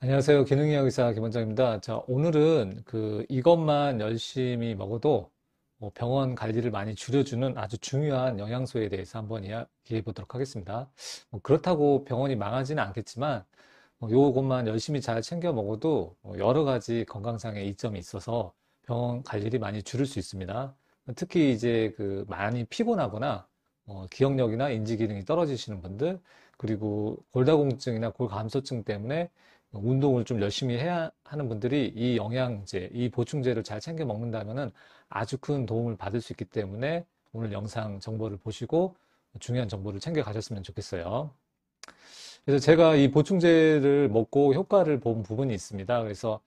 안녕하세요. 기능의학 의사 김원장입니다. 자, 오늘은 이것만 열심히 먹어도 병원 갈 일을 많이 줄여주는 아주 중요한 영양소에 대해서 한번 이야기해 보도록 하겠습니다. 그렇다고 병원이 망하지는 않겠지만, 요것만 열심히 잘 챙겨 먹어도 여러 가지 건강상의 이점이 있어서 병원 갈 일이 많이 줄을 수 있습니다. 특히 이제 많이 피곤하거나 기억력이나 인지 기능이 떨어지시는 분들, 그리고 골다공증이나 골감소증 때문에 운동을 좀 열심히 해야 하는 분들이 이 영양제, 이 보충제를 잘 챙겨 먹는다면은 아주 큰 도움을 받을 수 있기 때문에 오늘 영상 정보를 보시고 중요한 정보를 챙겨 가셨으면 좋겠어요. 그래서 제가 이 보충제를 먹고 효과를 본 부분이 있습니다. 그래서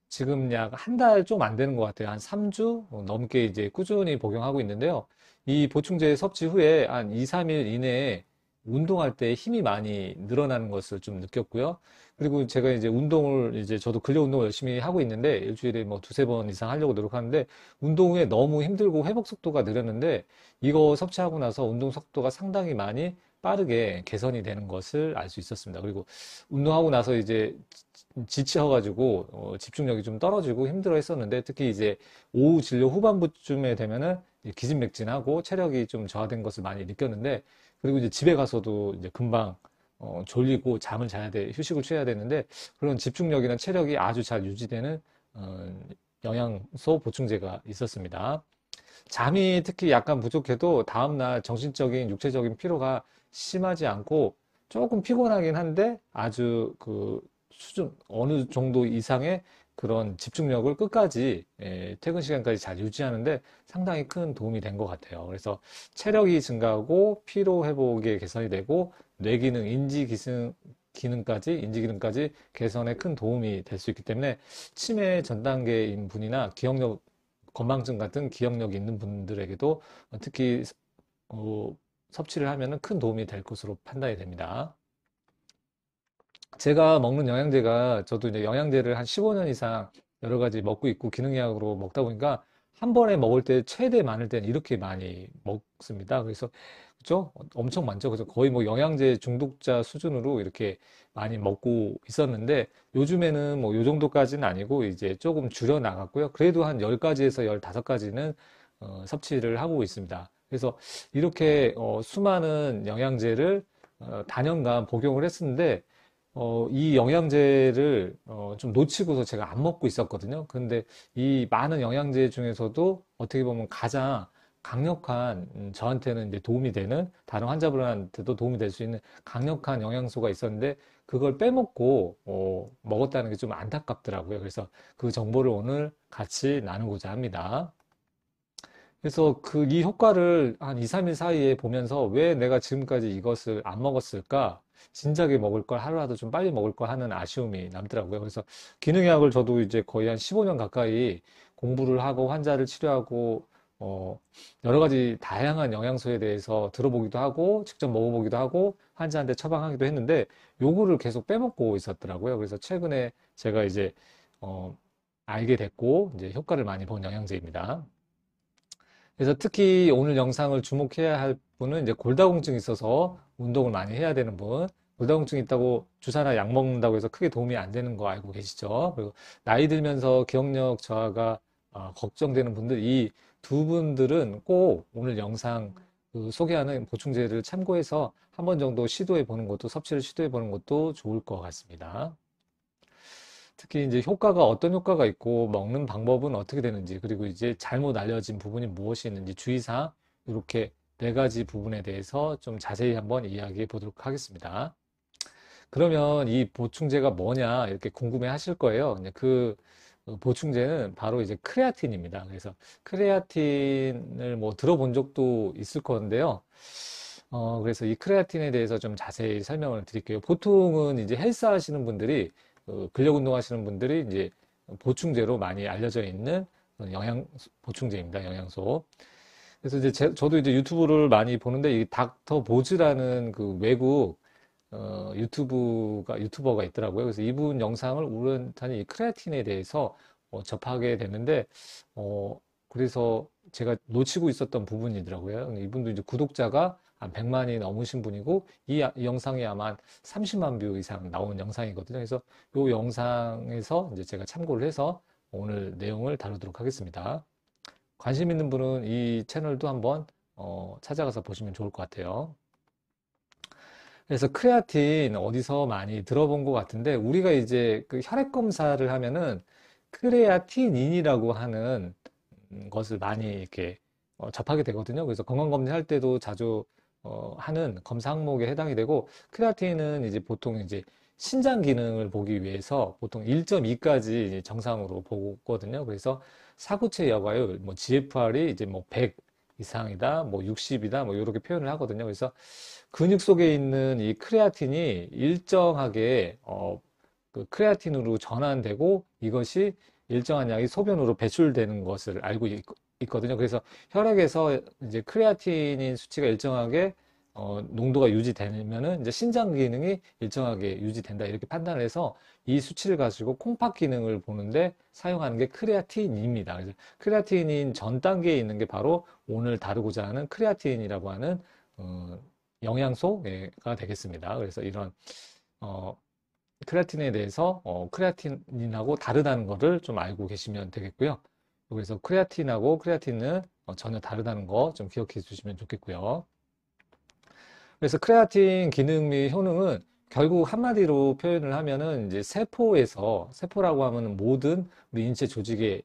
지금 약 한 달 좀 안 되는 것 같아요. 한 3주 넘게 이제 꾸준히 복용하고 있는데요. 이 보충제 섭취 후에 한 2, 3일 이내에 운동할 때 힘이 많이 늘어나는 것을 좀 느꼈고요. 그리고 제가 이제 운동을 이제 저도 근력 운동을 열심히 하고 있는데 일주일에 뭐 두세 번 이상 하려고 노력하는데 운동 후에 너무 힘들고 회복 속도가 느렸는데 이거 섭취하고 나서 운동 속도가 상당히 많이 빠르게 개선이 되는 것을 알 수 있었습니다. 그리고 운동하고 나서 이제 지쳐가지고 집중력이 좀 떨어지고 힘들어 했었는데 특히 이제 오후 진료 후반부쯤에 되면은 기진맥진하고 체력이 좀 저하된 것을 많이 느꼈는데 그리고 이제 집에 가서도 이제 금방 졸리고 잠을 자야 돼 휴식을 취해야 되는데 그런 집중력이나 체력이 아주 잘 유지되는 어, 영양소 보충제가 있었습니다. 잠이 특히 약간 부족해도 다음날 정신적인 육체적인 피로가 심하지 않고 조금 피곤하긴 한데 아주 수준 어느 정도 이상의 그런 집중력을 끝까지 퇴근 시간까지 잘 유지하는데 상당히 큰 도움이 된 것 같아요. 그래서 체력이 증가하고 피로 회복에 개선이 되고 뇌기능, 인지 기능까지 개선에 큰 도움이 될 수 있기 때문에 치매 전 단계인 분이나 기억력 건망증 같은 기억력이 있는 분들에게도 특히 어, 섭취를 하면 큰 도움이 될 것으로 판단이 됩니다. 제가 먹는 영양제가 저도 이제 영양제를 한 15년 이상 여러 가지 먹고 있고 기능약으로 먹다 보니까 한 번에 먹을 때 최대 많을 때는 이렇게 많이 먹습니다. 그래서 그죠? 엄청 많죠. 그래서 거의 뭐 영양제 중독자 수준으로 이렇게 많이 먹고 있었는데 요즘에는 뭐 요 정도까지는 아니고 이제 조금 줄여 나갔고요. 그래도 한 10가지에서 15가지는 섭취를 하고 있습니다. 그래서 이렇게 수많은 영양제를 단연간 복용을 했었는데 이 영양제를 좀 놓치고서 제가 안 먹고 있었거든요. 근데 이 많은 영양제 중에서도 어떻게 보면 가장 강력한 저한테는 이제 도움이 되는 다른 환자분한테도 도움이 될 수 있는 강력한 영양소가 있었는데 그걸 빼먹고 먹었다는 게 좀 안타깝더라고요. 그래서 그 정보를 오늘 같이 나누고자 합니다. 그래서 이 효과를 한 2, 3일 사이에 보면서 왜 내가 지금까지 이것을 안 먹었을까? 진작에 먹을 걸 하루라도 좀 빨리 먹을 걸 하는 아쉬움이 남더라고요. 그래서 기능의학을 저도 이제 거의 한 15년 가까이 공부를 하고 환자를 치료하고 어, 여러 가지 다양한 영양소에 대해서 들어보기도 하고 직접 먹어보기도 하고 환자한테 처방하기도 했는데 요거를 계속 빼먹고 있었더라고요. 그래서 최근에 제가 이제 어, 알게 됐고 이제 효과를 많이 본 영양제입니다. 그래서 특히 오늘 영상을 주목해야 할 분은 이제 골다공증이 있어서 운동을 많이 해야 되는 분, 골다공증 있다고 주사나 약 먹는다고 해서 크게 도움이 안 되는 거 알고 계시죠? 그리고 나이 들면서 기억력 저하가 걱정되는 분들, 이 두 분들은 꼭 오늘 영상 소개하는 보충제를 참고해서 한 번 정도 시도해 보는 것도, 섭취를 시도해 보는 것도 좋을 것 같습니다. 특히 이제 효과가 어떤 효과가 있고 먹는 방법은 어떻게 되는지 그리고 이제 잘못 알려진 부분이 무엇이 있는지 주의사항 이렇게 네 가지 부분에 대해서 좀 자세히 한번 이야기해 보도록 하겠습니다. 그러면 이 보충제가 뭐냐 이렇게 궁금해 하실 거예요. 이제 보충제는 바로 이제 크레아틴입니다. 그래서 크레아틴을 뭐 들어본 적도 있을 건데요. 그래서 이 크레아틴에 대해서 좀 자세히 설명을 드릴게요. 보통은 이제 헬스 하시는 분들이, 근력 운동 하시는 분들이 이제 보충제로 많이 알려져 있는 영양 보충제입니다. 영양소. 그래서 이제 저도 이제 유튜브를 많이 보는데 이 닥터 보즈라는 그 외국 유튜버가 있더라고요. 그래서 이분 영상을 우연히 이 크레아틴에 대해서 접하게 됐는데, 어, 그래서 제가 놓치고 있었던 부분이더라고요. 이분도 이제 구독자가 한 100만이 넘으신 분이고, 이 영상이 아마 한 30만 뷰 이상 나온 영상이거든요. 그래서 이 영상에서 이제 제가 참고를 해서 오늘 내용을 다루도록 하겠습니다. 관심 있는 분은 이 채널도 한번 찾아가서 보시면 좋을 것 같아요. 그래서 크레아틴 어디서 많이 들어본 것 같은데, 우리가 이제 그 혈액 검사를 하면은 크레아틴인이라고 하는 것을 많이 이렇게 접하게 되거든요. 그래서 건강검진 할 때도 자주 하는 검사 항목에 해당이 되고, 크레아틴은 이제 보통 이제 신장 기능을 보기 위해서 보통 1.2까지 정상으로 보거든요. 그래서 사구체 여과율, 뭐 GFR이 이제 뭐 100 이상이다, 뭐 60이다, 뭐 이렇게 표현을 하거든요. 그래서 근육 속에 있는 이 크레아틴이 일정하게 그 크레아틴으로 전환되고, 이것이 일정한 양이 소변으로 배출되는 것을 알고 있거든요. 그래서 혈액에서 이제 크레아틴인 수치가 일정하게 농도가 유지되면은 이제 신장 기능이 일정하게 유지된다, 이렇게 판단을 해서 이 수치를 가지고 콩팥 기능을 보는데 사용하는 게 크레아틴입니다. 그래서 크레아틴인 전 단계에 있는 게 바로 오늘 다루고자 하는 크레아틴이라고 하는 어, 영양소가 되겠습니다. 그래서 이런 어, 크레아틴에 대해서 크레아틴하고 다르다는 것을 좀 알고 계시면 되겠고요. 그래서 크레아틴하고 크레아틴은 전혀 다르다는 거 좀 기억해 주시면 좋겠고요. 그래서 크레아틴 기능 및 효능은 결국 한마디로 표현을 하면은 이제 세포라고 하면 모든 우리 인체 조직의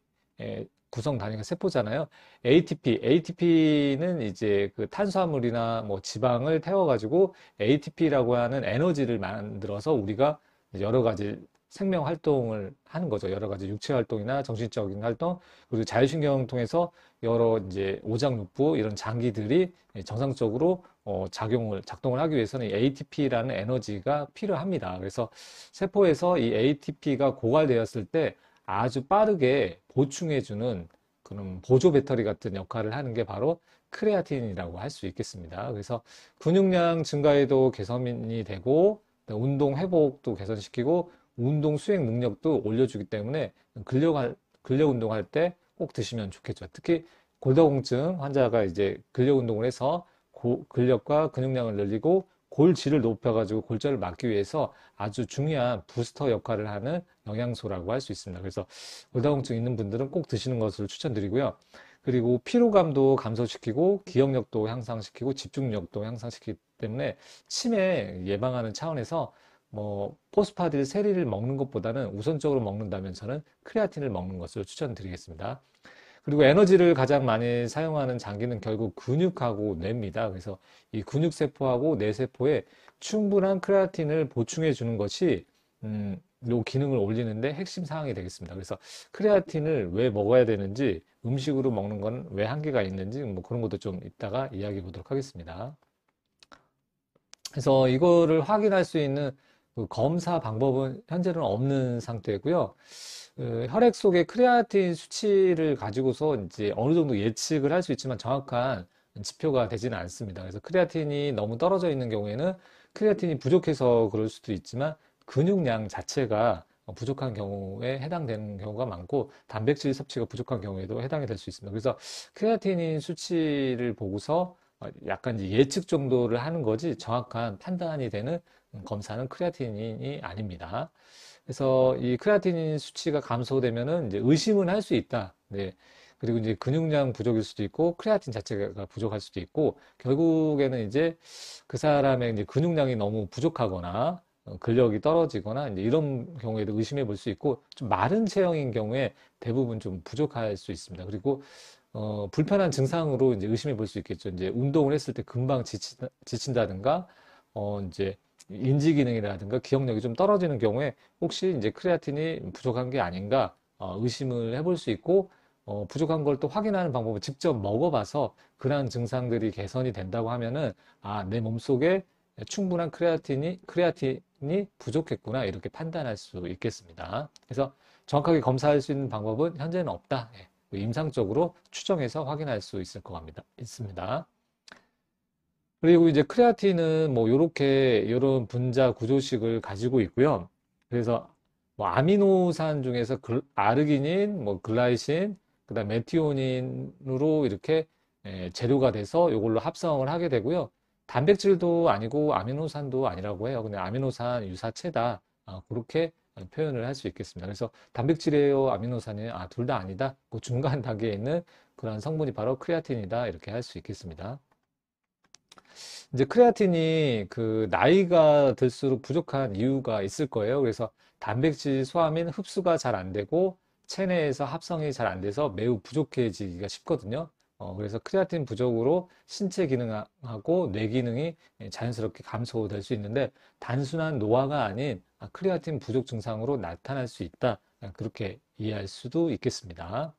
구성 단위가 세포잖아요. ATP는 이제 그 탄수화물이나 뭐 지방을 태워가지고 ATP라고 하는 에너지를 만들어서 우리가 여러 가지 생명 활동을 하는 거죠. 여러 가지 육체 활동이나 정신적인 활동, 그리고 자율신경 통해서 여러 이제 오장육부 이런 장기들이 정상적으로 작동을 하기 위해서는 ATP라는 에너지가 필요합니다. 그래서 세포에서 이 ATP가 고갈되었을 때 아주 빠르게 보충해주는 그런 보조 배터리 같은 역할을 하는 게 바로 크레아틴이라고 할 수 있겠습니다. 그래서 근육량 증가에도 개선이 되고, 운동 회복도 개선시키고, 운동 수행 능력도 올려주기 때문에 근력 운동할 때 꼭 드시면 좋겠죠. 특히 골다공증 환자가 이제 근력 운동을 해서 근력과 근육량을 늘리고 골질을 높여가지고 골절을 막기 위해서 아주 중요한 부스터 역할을 하는 영양소라고 할 수 있습니다. 그래서 골다공증 있는 분들은 꼭 드시는 것을 추천드리고요. 그리고 피로감도 감소시키고 기억력도 향상시키고 집중력도 향상시키기 때문에 치매 예방하는 차원에서 뭐 포스파딜 세리를 먹는 것보다는 우선적으로 먹는다면 저는 크레아틴을 먹는 것을 추천드리겠습니다. 그리고 에너지를 가장 많이 사용하는 장기는 결국 근육하고 뇌입니다. 그래서 이 근육세포하고 뇌세포에 충분한 크레아틴을 보충해 주는 것이 요 기능을 올리는데 핵심 사항이 되겠습니다. 그래서 크레아틴을 왜 먹어야 되는지, 음식으로 먹는 건 왜 한계가 있는지, 뭐 그런 것도 좀 이따가 이야기해 보도록 하겠습니다. 그래서 이거를 확인할 수 있는 그 검사 방법은 현재는 없는 상태고요. 혈액 속의 크레아틴 수치를 가지고서 이제 어느 정도 예측을 할 수 있지만 정확한 지표가 되지는 않습니다. 그래서 크레아틴이 너무 떨어져 있는 경우에는 크레아틴이 부족해서 그럴 수도 있지만 근육량 자체가 부족한 경우에 해당되는 경우가 많고, 단백질 섭취가 부족한 경우에도 해당이 될 수 있습니다. 그래서 크레아틴인 수치를 보고서 약간 이제 예측 정도를 하는 거지 정확한 판단이 되는 검사는 크레아틴인이 아닙니다. 그래서 이 크레아틴인 수치가 감소되면은 이제 의심은 할 수 있다. 네. 그리고 이제 근육량 부족일 수도 있고 크레아틴 자체가 부족할 수도 있고, 결국에는 이제 그 사람의 이제 근육량이 너무 부족하거나 근력이 떨어지거나 이제 이런 경우에도 의심해 볼 수 있고, 좀 마른 체형인 경우에 대부분 좀 부족할 수 있습니다. 그리고 불편한 증상으로 이제 의심해 볼 수 있겠죠. 이제 운동을 했을 때 금방 지친다든가, 이제 인지 기능이라든가 기억력이 좀 떨어지는 경우에 혹시 이제 크레아틴이 부족한 게 아닌가 의심을 해볼 수 있고, 부족한 걸 또 확인하는 방법을 직접 먹어봐서 그러한 증상들이 개선이 된다고 하면은 내 몸속에 충분한 크레아틴이 부족했구나, 이렇게 판단할 수 있겠습니다. 그래서 정확하게 검사할 수 있는 방법은 현재는 없다. 예. 임상적으로 추정해서 확인할 수 있을 것 같습니다. 있습니다. 그리고 이제 크레아틴은 뭐 요렇게 이런 분자 구조식을 가지고 있고요. 그래서 뭐 아미노산 중에서 아르기닌, 뭐 글라이신, 그다음 메티오닌으로 이렇게 재료가 돼서 이걸로 합성을 하게 되고요. 단백질도 아니고 아미노산도 아니라고 해요. 근데 아미노산 유사체다. 그렇게 표현을 할 수 있겠습니다. 그래서 단백질이에요, 아미노산이에요? 둘 다 아니다. 그 중간 단계에 있는 그런 성분이 바로 크레아틴이다. 이렇게 할 수 있겠습니다. 이제 크레아틴이 그 나이가 들수록 부족한 이유가 있을 거예요. 그래서 단백질 소화 및 흡수가 잘 안 되고 체내에서 합성이 잘 안 돼서 매우 부족해지기가 쉽거든요. 그래서 크레아틴 부족으로 신체 기능하고 뇌 기능이 자연스럽게 감소될 수 있는데 단순한 노화가 아닌 크레아틴 부족 증상으로 나타날 수 있다. 그렇게 이해할 수도 있겠습니다.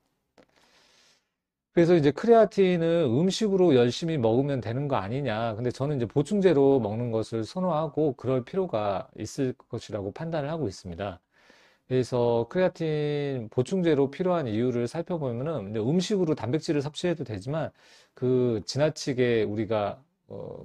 그래서 이제 크레아틴은 음식으로 열심히 먹으면 되는 거 아니냐. 근데 저는 이제 보충제로 먹는 것을 선호하고 그럴 필요가 있을 것이라고 판단을 하고 있습니다. 그래서 크레아틴 보충제로 필요한 이유를 살펴보면은 이제 음식으로 단백질을 섭취해도 되지만 그 지나치게 우리가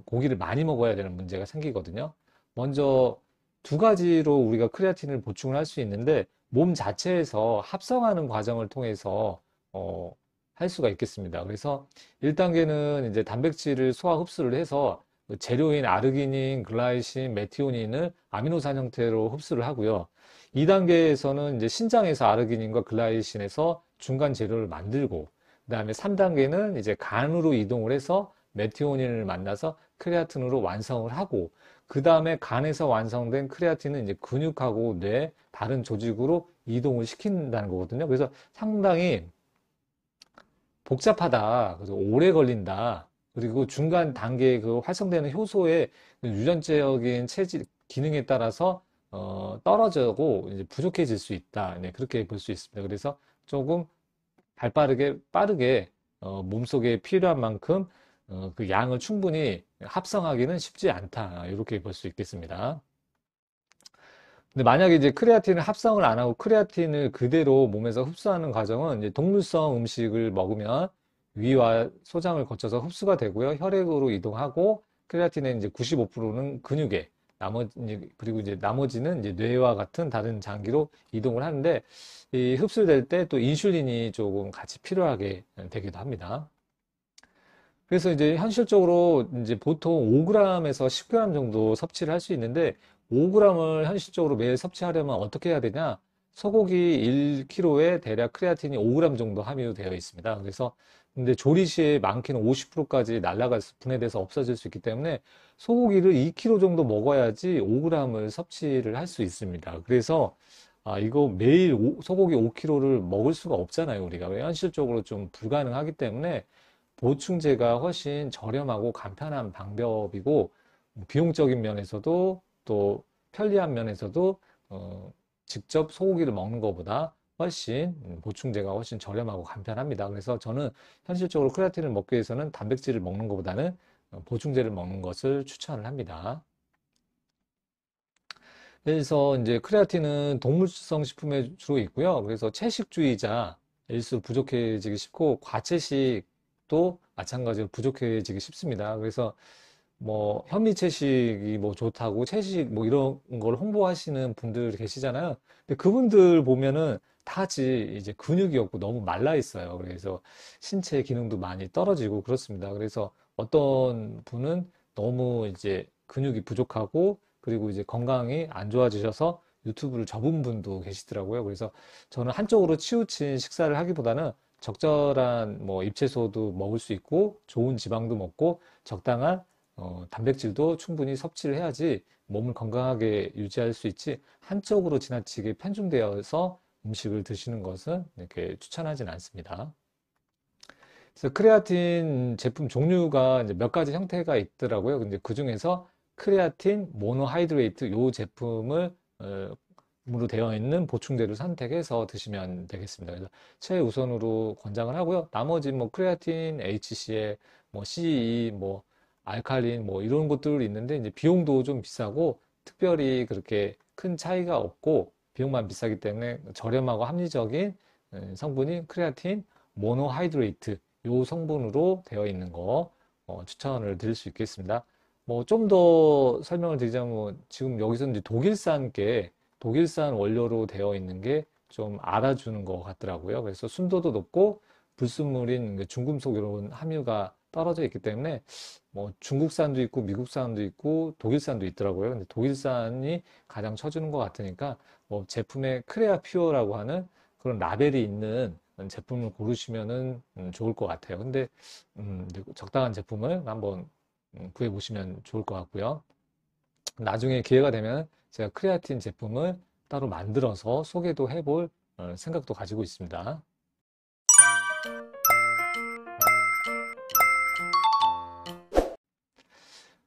고기를 많이 먹어야 되는 문제가 생기거든요. 먼저 두 가지로 우리가 크레아틴을 보충을 할 수 있는데 몸 자체에서 합성하는 과정을 통해서 어, 할 수가 있겠습니다. 그래서 1단계는 이제 단백질을 소화 흡수를 해서 그 재료인 아르기닌, 글라이신, 메티오닌을 아미노산 형태로 흡수를 하고요. 2단계에서는 이제 신장에서 아르기닌과 글라이신에서 중간 재료를 만들고, 그다음에 3단계는 이제 간으로 이동을 해서 메티오닌을 만나서 크레아틴으로 완성을 하고, 그 다음에 간에서 완성된 크레아틴은 이제 근육하고 뇌, 다른 조직으로 이동을 시킨다는 거거든요. 그래서 상당히 복잡하다. 그래서 오래 걸린다. 그리고 중간 단계에 그 활성되는 효소의 그 유전적인 체질, 기능에 따라서 떨어지고 이제 부족해질 수 있다. 네, 그렇게 볼 수 있습니다. 그래서 조금 발빠르게 빠르게 몸속에 필요한 만큼 그 양을 충분히 합성하기는 쉽지 않다. 이렇게 볼 수 있겠습니다. 근데 만약에 이제 크레아틴을 합성을 안 하고 크레아틴을 그대로 몸에서 흡수하는 과정은 이제 동물성 음식을 먹으면 위와 소장을 거쳐서 흡수가 되고요. 혈액으로 이동하고 크레아틴의 이제 95%는 근육에 그리고 이제 나머지는 이제 뇌와 같은 다른 장기로 이동을 하는데 이 흡수될 때 또 인슐린이 조금 같이 필요하게 되기도 합니다. 그래서 이제 현실적으로 이제 보통 5g에서 10g 정도 섭취를 할 수 있는데 5g을 현실적으로 매일 섭취하려면 어떻게 해야 되냐? 소고기 1kg에 대략 크레아틴이 5g 정도 함유되어 있습니다. 그래서 근데 조리 시에 많게는 50%까지 날아가서 분해돼서 없어질 수 있기 때문에 소고기를 2kg 정도 먹어야지 5g을 섭취를 할 수 있습니다. 그래서 이거 매일 소고기 5kg를 먹을 수가 없잖아요, 우리가. 현실적으로 좀 불가능하기 때문에 보충제가 훨씬 저렴하고 간편한 방법이고 비용적인 면에서도 또 편리한 면에서도 직접 소고기를 먹는 것보다 훨씬 보충제가 훨씬 저렴하고 간편합니다. 그래서 저는 현실적으로 크레아틴을 먹기 위해서는 단백질을 먹는 것보다는 보충제를 먹는 것을 추천을 합니다. 그래서 이제 크레아틴은 동물성 식품에 주로 있고요. 그래서 채식주의자일수록 부족해지기 쉽고 과채식도 마찬가지로 부족해지기 쉽습니다. 그래서 뭐 현미채식이 뭐 좋다고 채식 뭐 이런 걸 홍보하시는 분들 계시잖아요. 근데 그분들 보면은 다 같이 이제 근육이 없고 너무 말라 있어요. 그래서 신체 기능도 많이 떨어지고 그렇습니다. 그래서 어떤 분은 너무 이제 근육이 부족하고 그리고 이제 건강이 안 좋아지셔서 유튜브를 접은 분도 계시더라고요. 그래서 저는 한쪽으로 치우친 식사를 하기보다는 적절한 뭐 잎채소도 먹을 수 있고 좋은 지방도 먹고 적당한 단백질도 충분히 섭취를 해야지 몸을 건강하게 유지할 수 있지 한쪽으로 지나치게 편중되어서 음식을 드시는 것은 이렇게 추천하진 않습니다. 그래서 크레아틴 제품 종류가 이제 몇 가지 형태가 있더라고요. 근데 그 중에서 크레아틴 모노하이드레이트 요 제품을 으로 되어 있는 보충제를 선택해서 드시면 되겠습니다. 그래서 최우선으로 권장을 하고요. 나머지 뭐 크레아틴, HCl, 뭐 CE, 뭐 알칼린 뭐 이런 것들이 있는데 이제 비용도 좀 비싸고 특별히 그렇게 큰 차이가 없고 비용만 비싸기 때문에 저렴하고 합리적인 성분인 크레아틴 모노하이드레이트 요 성분으로 되어 있는 거 추천을 드릴 수 있겠습니다. 뭐 좀 더 설명을 드리자면 지금 여기서 이제 독일산 원료로 되어 있는 게 좀 알아주는 것 같더라고요. 그래서 순도도 높고 불순물인 그 중금속 이런 함유가 떨어져 있기 때문에 뭐 중국산도 있고 미국산도 있고 독일산도 있더라고요. 근데 독일산이 가장 쳐주는 것 같으니까 뭐 제품에 크레아 퓨어라고 하는 그런 라벨이 있는 제품을 고르시면은 좋을 것 같아요. 근데 적당한 제품을 한번 구해 보시면 좋을 것 같고요. 나중에 기회가 되면 제가 크레아틴 제품을 따로 만들어서 소개도 해볼 생각도 가지고 있습니다.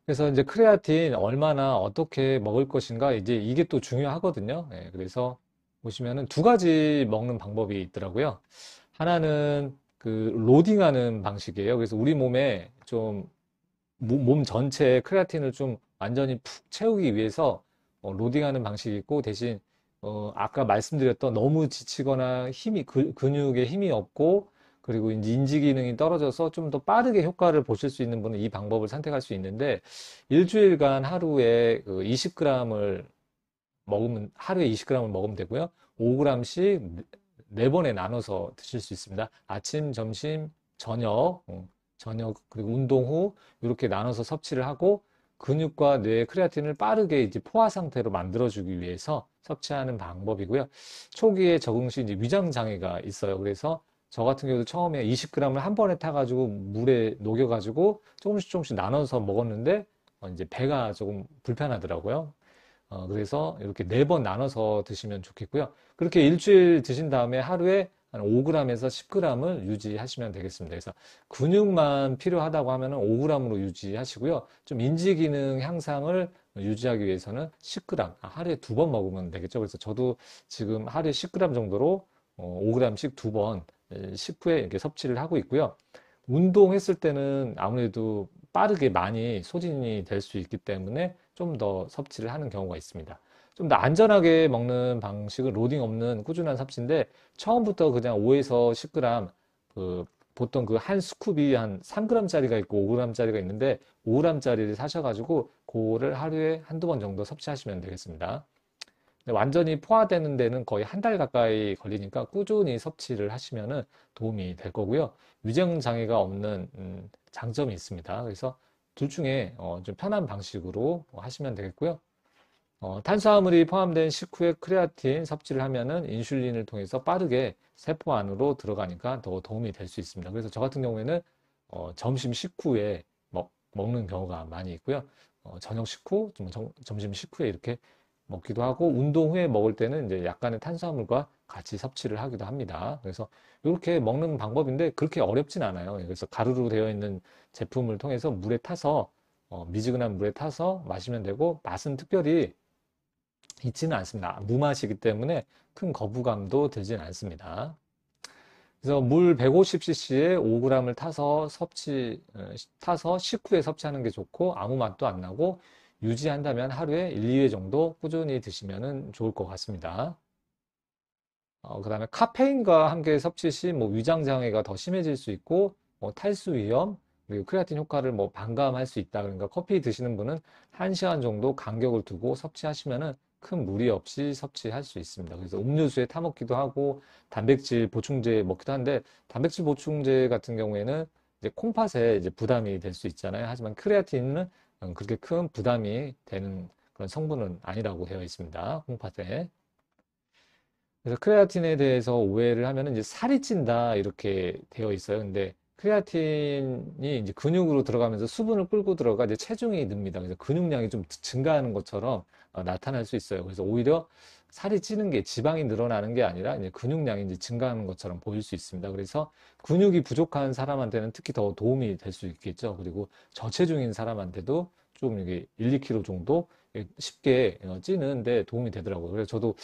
그래서 이제 크레아틴 얼마나 어떻게 먹을 것인가 이제 이게 또 중요하거든요. 예, 그래서 보시면은 두 가지 먹는 방법이 있더라고요. 하나는 그 로딩하는 방식이에요. 그래서 우리 몸에 좀 몸 전체에 크레아틴을 좀 완전히 푹 채우기 위해서 로딩하는 방식이 있고 대신 아까 말씀드렸던 너무 지치거나 근육에 힘이 없고 그리고 이제 인지 기능이 떨어져서 좀 더 빠르게 효과를 보실 수 있는 분은 이 방법을 선택할 수 있는데 일주일간 하루에 그 20g을 먹으면 하루에 20g을 먹으면 되고요. 5g씩 네번에 나눠서 드실 수 있습니다. 아침, 점심, 저녁 그리고 운동 후 이렇게 나눠서 섭취를 하고 근육과 뇌의 크레아틴을 빠르게 이제 포화 상태로 만들어주기 위해서 섭취하는 방법이고요. 초기에 적응 시 이제 위장 장애가 있어요. 그래서 저 같은 경우도 처음에 20g을 한 번에 타가지고 물에 녹여가지고 조금씩 나눠서 먹었는데 이제 배가 조금 불편하더라고요. 그래서 이렇게 네 번 나눠서 드시면 좋겠고요. 그렇게 일주일 드신 다음에 하루에 한 5g에서 10g을 유지하시면 되겠습니다. 그래서 근육만 필요하다고 하면 5g으로 유지하시고요. 좀 인지 기능 향상을 유지하기 위해서는 10g, 하루에 두 번 먹으면 되겠죠. 그래서 저도 지금 하루에 10g 정도로 5g씩 두 번 식후에 이렇게 섭취를 하고 있고요. 운동했을 때는 아무래도 빠르게 많이 소진이 될 수 있기 때문에 좀 더 섭취를 하는 경우가 있습니다. 좀 더 안전하게 먹는 방식은 로딩 없는 꾸준한 섭취인데 처음부터 그냥 5에서 10g 그 보통 그 한 스쿱이 한 3g짜리가 있고 5g짜리가 있는데 5g짜리를 사셔가지고 그거를 하루에 한두 번 정도 섭취하시면 되겠습니다. 완전히 포화되는 데는 거의 한 달 가까이 걸리니까 꾸준히 섭취를 하시면은 도움이 될 거고요. 위장 장애가 없는 장점이 있습니다. 그래서 둘 중에 좀 편한 방식으로 하시면 되겠고요. 탄수화물이 포함된 식후에 크레아틴 섭취를 하면은 인슐린을 통해서 빠르게 세포 안으로 들어가니까 더 도움이 될 수 있습니다. 그래서 저 같은 경우에는 점심 식후에 먹는 경우가 많이 있고요. 저녁 식후, 점심 식후에 이렇게 먹기도 하고 운동 후에 먹을 때는 이제 약간의 탄수화물과 같이 섭취를 하기도 합니다. 그래서 이렇게 먹는 방법인데 그렇게 어렵진 않아요. 그래서 가루로 되어 있는 제품을 통해서 물에 타서 미지근한 물에 타서 마시면 되고 맛은 특별히 있지는 않습니다. 무맛이기 때문에 큰 거부감도 들지는 않습니다. 그래서 물 150cc에 5g을 타서 식후에 섭취하는 게 좋고 아무 맛도 안 나고 유지한다면 하루에 1, 2회 정도 꾸준히 드시면 좋을 것 같습니다. 그다음에 카페인과 함께 섭취 시 뭐 위장 장애가 더 심해질 수 있고 뭐 탈수 위험 그리고 크레아틴 효과를 뭐 반감할 수 있다. 그러니까 커피 드시는 분은 1시간 정도 간격을 두고 섭취하시면은 큰 무리 없이 섭취할 수 있습니다. 그래서 음료수에 타 먹기도 하고 단백질 보충제 먹기도 하는데 단백질 보충제 같은 경우에는 이제 콩팥에 이제 부담이 될 수 있잖아요. 하지만 크레아틴은 그렇게 큰 부담이 되는 그런 성분은 아니라고 되어 있습니다. 콩팥에. 그래서 크레아틴에 대해서 오해를 하면은 이제 살이 찐다 이렇게 되어 있어요. 근데 크레아틴이 이제 근육으로 들어가면서 수분을 끌고 들어가 이제 체중이 늡니다. 그래서 근육량이 좀 증가하는 것처럼 나타날 수 있어요. 그래서 오히려 살이 찌는 게 지방이 늘어나는 게 아니라 이제 근육량이 이제 증가하는 것처럼 보일 수 있습니다. 그래서 근육이 부족한 사람한테는 특히 더 도움이 될 수 있겠죠. 그리고 저체중인 사람한테도 좀 이게 1, 2kg 정도 쉽게 찌는데 도움이 되더라고요. 그래서 저도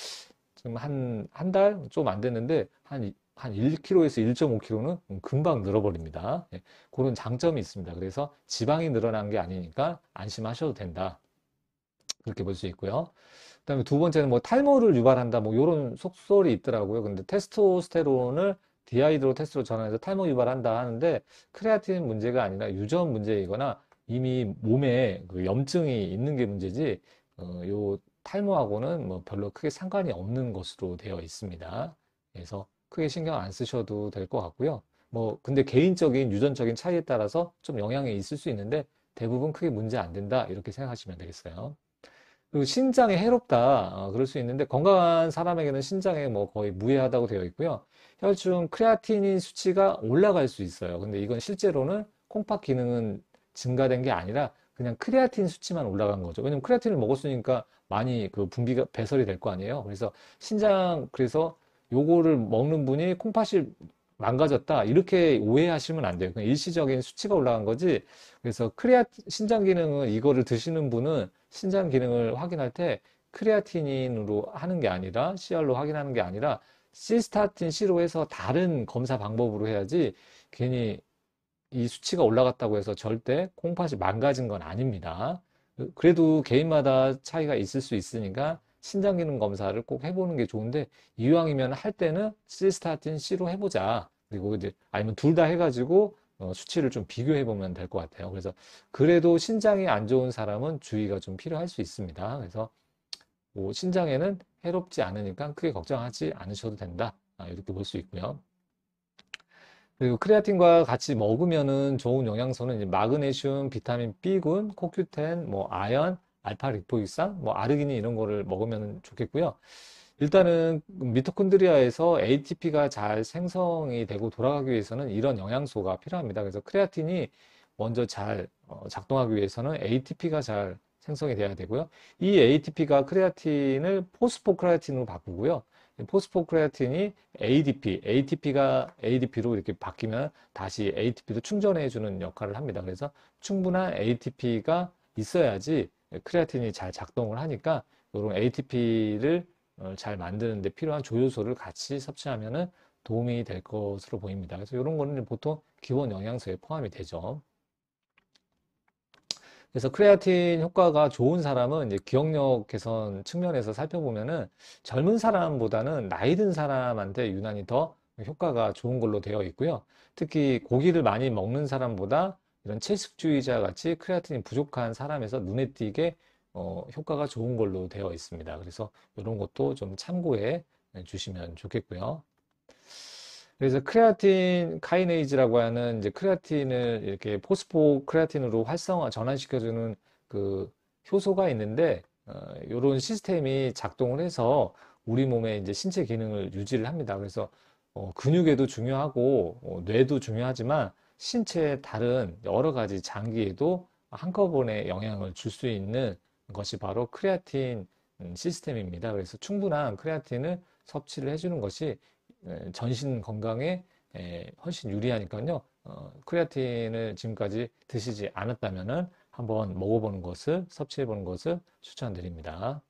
지금 한 달 좀 안 됐는데, 한 1kg에서 1.5kg는 금방 늘어버립니다. 예, 그런 장점이 있습니다. 그래서 지방이 늘어난 게 아니니까 안심하셔도 된다. 그렇게 볼 수 있고요. 그다음에 두 번째는 뭐 탈모를 유발한다. 뭐 이런 속설이 있더라고요. 근데 테스토스테론을 디하이드로 테스트로 전환해서 탈모 유발한다 하는데 크레아틴 문제가 아니라 유전 문제이거나 이미 몸에 그 염증이 있는 게 문제지 요 탈모하고는 뭐 별로 크게 상관이 없는 것으로 되어 있습니다. 그래서 크게 신경 안 쓰셔도 될 것 같고요. 뭐, 근데 개인적인, 유전적인 차이에 따라서 좀 영향이 있을 수 있는데 대부분 크게 문제 안 된다. 이렇게 생각하시면 되겠어요. 그리고 신장에 해롭다. 그럴 수 있는데 건강한 사람에게는 신장에 뭐 거의 무해하다고 되어 있고요. 혈중 크레아티닌 수치가 올라갈 수 있어요. 근데 이건 실제로는 콩팥 기능은 증가된 게 아니라 그냥 크레아틴 수치만 올라간 거죠. 왜냐면 크레아틴을 먹었으니까 많이 그 분비가 배설이 될 거 아니에요. 그래서 그래서 요거를 먹는 분이 콩팥이 망가졌다. 이렇게 오해하시면 안 돼요. 그냥 일시적인 수치가 올라간 거지. 그래서 신장 기능은 이거를 드시는 분은 신장 기능을 확인할 때 크레아티닌으로 하는 게 아니라 CR로 확인하는 게 아니라 시스타틴 C로 해서 다른 검사 방법으로 해야지 괜히 이 수치가 올라갔다고 해서 절대 콩팥이 망가진 건 아닙니다. 그래도 개인마다 차이가 있을 수 있으니까 신장 기능 검사를 꼭 해보는 게 좋은데 이왕이면 할 때는 시스타틴 C로 해보자. 그리고 이제 아니면 둘 다 해가지고 수치를 좀 비교해 보면 될 것 같아요. 그래서 그래도 신장이 안 좋은 사람은 주의가 좀 필요할 수 있습니다. 그래서 뭐 신장에는 해롭지 않으니까 크게 걱정하지 않으셔도 된다. 이렇게 볼 수 있고요. 그리고 크레아틴과 같이 먹으면은 좋은 영양소는 이제 마그네슘, 비타민 B군, 코큐텐, 뭐 아연, 알파 리포유산, 뭐 아르기닌 이런 거를 먹으면 좋겠고요. 일단은 미토콘드리아에서 ATP가 잘 생성이 되고 돌아가기 위해서는 이런 영양소가 필요합니다. 그래서 크레아틴이 먼저 잘 작동하기 위해서는 ATP가 잘 생성이 돼야 되고요. 이 ATP가 크레아틴을 포스포크레아틴으로 바꾸고요. 포스포크레아틴이 ADP가 ADP로 이렇게 바뀌면 다시 ATP로 충전해 주는 역할을 합니다. 그래서 충분한 ATP가 있어야지 크레아틴이 잘 작동을 하니까 이런 ATP를 잘 만드는 데 필요한 조효소를 같이 섭취하면 도움이 될 것으로 보입니다. 그래서 이런 거는 보통 기본 영양소에 포함이 되죠. 그래서 크레아틴 효과가 좋은 사람은 이제 기억력 개선 측면에서 살펴보면은 젊은 사람보다는 나이 든 사람한테 유난히 더 효과가 좋은 걸로 되어 있고요. 특히 고기를 많이 먹는 사람보다 이런 채식주의자 같이 크레아틴이 부족한 사람에서 눈에 띄게 효과가 좋은 걸로 되어 있습니다. 그래서 이런 것도 좀 참고해 주시면 좋겠고요. 그래서 크레아틴 카이네이즈라고 하는 이제 크레아틴을 이렇게 포스포 크레아틴으로 활성화 전환시켜주는 그 효소가 있는데 이런 시스템이 작동을 해서 우리 몸의 이제 신체 기능을 유지를 합니다. 그래서 근육에도 중요하고 뇌도 중요하지만 신체의 다른 여러 가지 장기에도 한꺼번에 영향을 줄 수 있는 것이 바로 크레아틴 시스템입니다. 그래서 충분한 크레아틴을 섭취를 해주는 것이 전신 건강에 훨씬 유리하니까요. 크레아틴을 지금까지 드시지 않았다면은 한번 먹어보는 것을, 섭취해보는 것을 추천드립니다.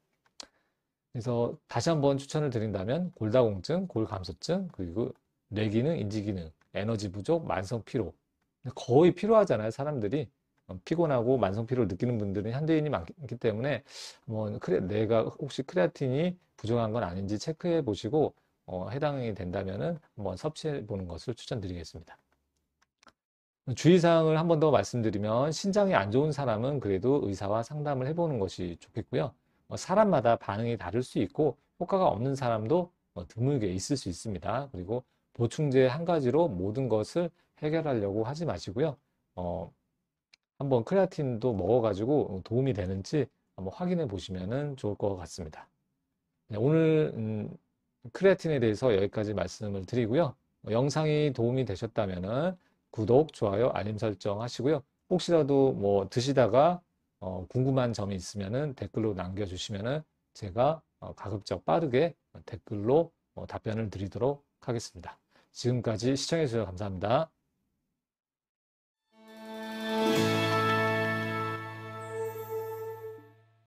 그래서 다시 한번 추천을 드린다면 골다공증, 골감소증, 그리고 뇌기능, 인지기능, 에너지 부족, 만성 피로. 거의 필요하잖아요, 사람들이. 피곤하고 만성 피로를 느끼는 분들은 현대인이 많기 때문에 내가 혹시 크레아틴이 부족한 건 아닌지 체크해 보시고 해당이 된다면은 한번 섭취해 보는 것을 추천드리겠습니다. 주의사항을 한번 더 말씀드리면 신장이 안 좋은 사람은 그래도 의사와 상담을 해보는 것이 좋겠고요. 사람마다 반응이 다를 수 있고 효과가 없는 사람도 드물게 있을 수 있습니다. 그리고 보충제 한 가지로 모든 것을 해결하려고 하지 마시고요. 한번 크레아틴도 먹어가지고 도움이 되는지 한번 확인해 보시면 좋을 것 같습니다. 네, 오늘 크레아틴에 대해서 여기까지 말씀을 드리고요. 영상이 도움이 되셨다면 구독, 좋아요, 알림 설정 하시고요. 혹시라도 뭐 드시다가 궁금한 점이 있으면 댓글로 남겨주시면 제가 가급적 빠르게 댓글로 답변을 드리도록 하겠습니다. 지금까지 시청해주셔서 감사합니다.